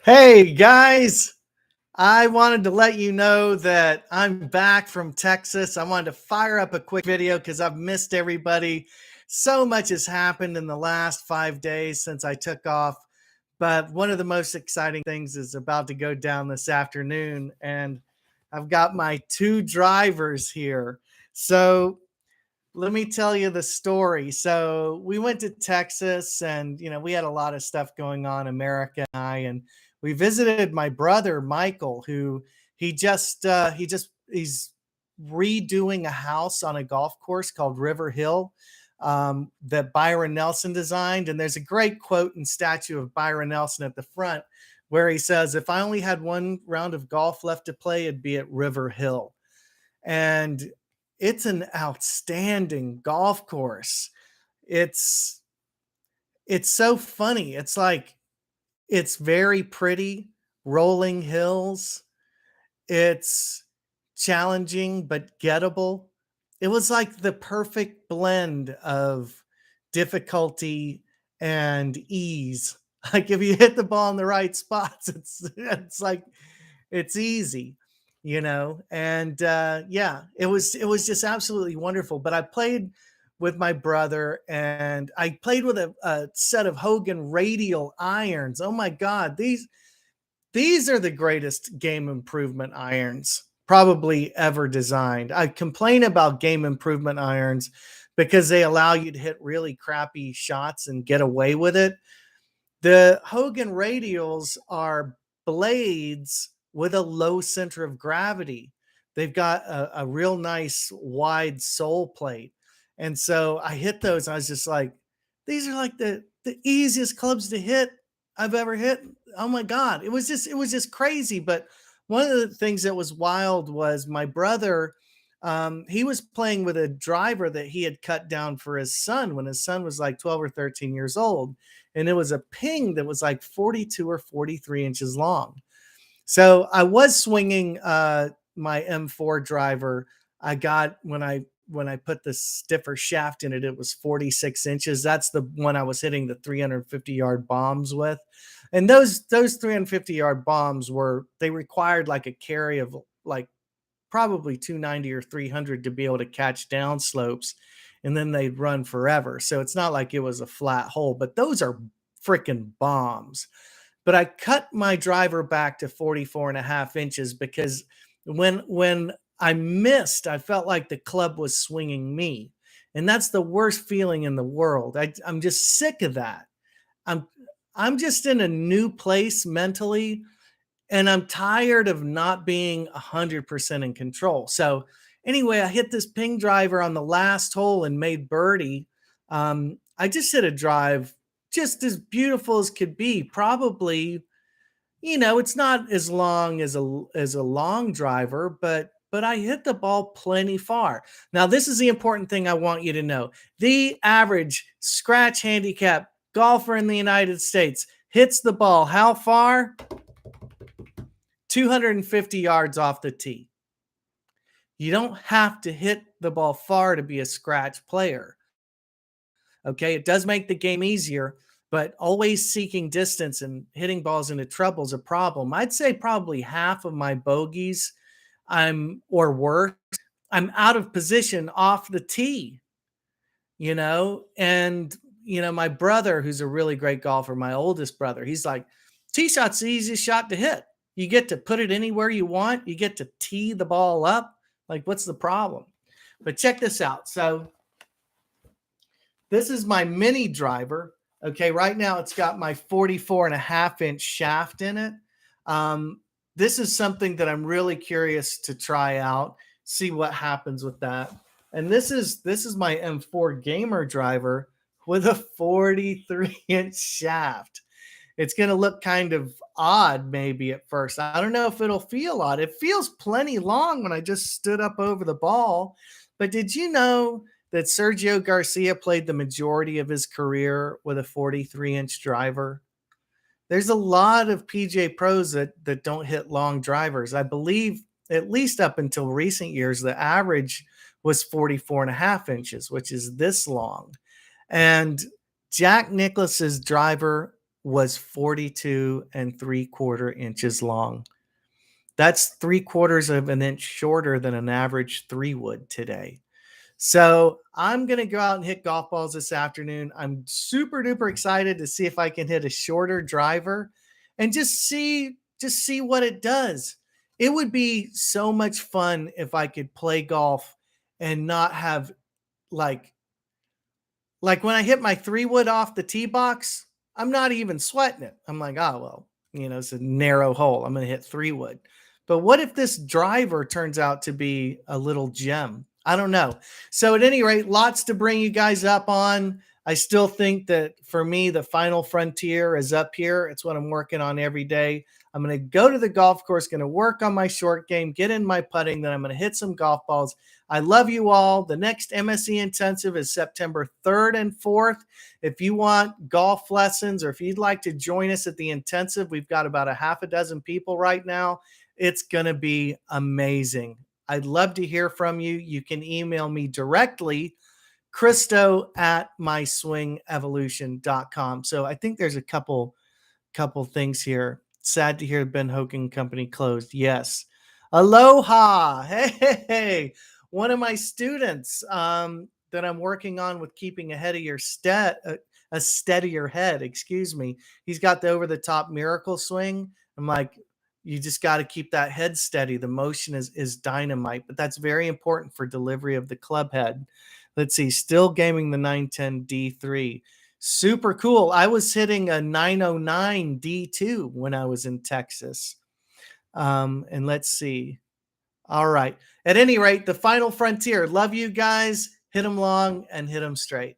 Hey guys, I wanted to let you know that I'm back from Texas. I wanted to fire up a quick video because I've missed everybody. So much has happened in the last 5 days since I took off. But one of the most exciting things is about to go down this afternoon, and I've got my two drivers here. So let me tell you the story. So we went to Texas and we had a lot of stuff going on, America and I, and we visited my brother Michael, who he's redoing a house on a golf course called River Hill that Byron Nelson designed. And there's a great quote and statue of Byron Nelson at the front where he says, "If I only had one round of golf left to play, it'd be at River Hill." And it's an outstanding golf course. It's it's so funny. It's like it's very pretty, rolling hills. It's challenging but gettable. It was like the perfect blend of difficulty and ease. Like if you hit the ball in the right spots, it's like it's easy, And yeah, it was just absolutely wonderful. But I played with my brother, and I played with a set of Hogan radial irons. Oh my God, these are the greatest game improvement irons probably ever designed. I complain about game improvement irons because they allow you to hit really crappy shots and get away with it. The Hogan radials are blades with a low center of gravity. They've got a real nice wide sole plate. And so I hit those. I was just like, these are like the easiest clubs to hit I've ever hit. Oh my God. It was just crazy. But one of the things that was wild was my brother, he was playing with a driver that he had cut down for his son when his son was like 12 or 13 years old, and it was a ping that was like 42 or 43 inches long. So I was swinging my M4 driver. I got when I put the stiffer shaft in it, it was 46 inches. That's the one I was hitting the 350-yard bombs with. And those 350-yard bombs they required like a carry of like probably 290 or 300 to be able to catch down slopes, and then they'd run forever. So it's not like it was a flat hole, but those are freaking bombs. But I cut my driver back to 44 and a half inches because when I missed, I felt like the club was swinging me. And that's the worst feeling in the world. I'm just sick of that. I'm I'm just in a new place mentally, and I'm tired of not being 100% in control. So anyway, I hit this ping driver on the last hole and made birdie. I just hit a drive just as beautiful as could be. Probably, it's not as long as a long driver, but I hit the ball plenty far. Now, this is the important thing I want you to know. The average scratch handicap golfer in the United States hits the ball how far? 250 yards off the tee. You don't have to hit the ball far to be a scratch player. Okay, it does make the game easier, but always seeking distance and hitting balls into trouble is a problem. I'd say probably half of my bogeys or worse, I'm out of position off the tee, and my brother, who's a really great golfer, my oldest brother, he's like, tee shot's the easiest shot to hit. You get to put it anywhere you want. You get to tee the ball up. Like, what's the problem? But check this out. So this is my mini driver. Okay, right now it's got my 44 and a half inch shaft in it. This is something that I'm really curious to try out, see what happens with that. And this is my M4 gamer driver with a 43-inch shaft. It's going to look kind of odd maybe at first. I don't know if it'll feel odd. It feels plenty long when I just stood up over the ball. But did you know that Sergio Garcia played the majority of his career with a 43-inch driver? There's a lot of PGA pros that don't hit long drivers. I believe at least up until recent years, the average was 44 and a half inches, which is this long. And Jack Nicklaus's driver was 42.75 inches long. That's 3/4 of an inch shorter than an average 3 wood today. So I'm going to go out and hit golf balls this afternoon. I'm super duper excited to see if I can hit a shorter driver and just see what it does. It would be so much fun if I could play golf and not have like when I hit my 3 wood off the tee box, I'm not even sweating it. I'm like, oh, well, it's a narrow hole. I'm going to hit 3 wood. But what if this driver turns out to be a little gem? I don't know. So, at any rate, lots to bring you guys up on. I still think that for me, the final frontier is up here. It's what I'm working on every day. I'm going to go to the golf course, going to work on my short game, get in my putting, then I'm going to hit some golf balls. I love you all. The next MSE Intensive is September 3rd and 4th. If you want golf lessons or if you'd like to join us at the intensive, we've got about a half a dozen people right now. It's going to be amazing. I'd love to hear from you. You can email me directly, Christo@myswingevolution.com. So I think there's a couple things here. Sad to hear Ben Hogan Company closed. Yes. Aloha. Hey. One of my students that I'm working on with keeping ahead of your a steadier head, excuse me. He's got the over the top miracle swing. I'm like, you just got to keep that head steady. The motion is dynamite, but that's very important for delivery of the club head. Let's see, still gaming the 910 D3. Super cool. I was hitting a 909 D2 when I was in Texas. And let's see. All right. At any rate, the final frontier. Love you guys. Hit them long and hit them straight.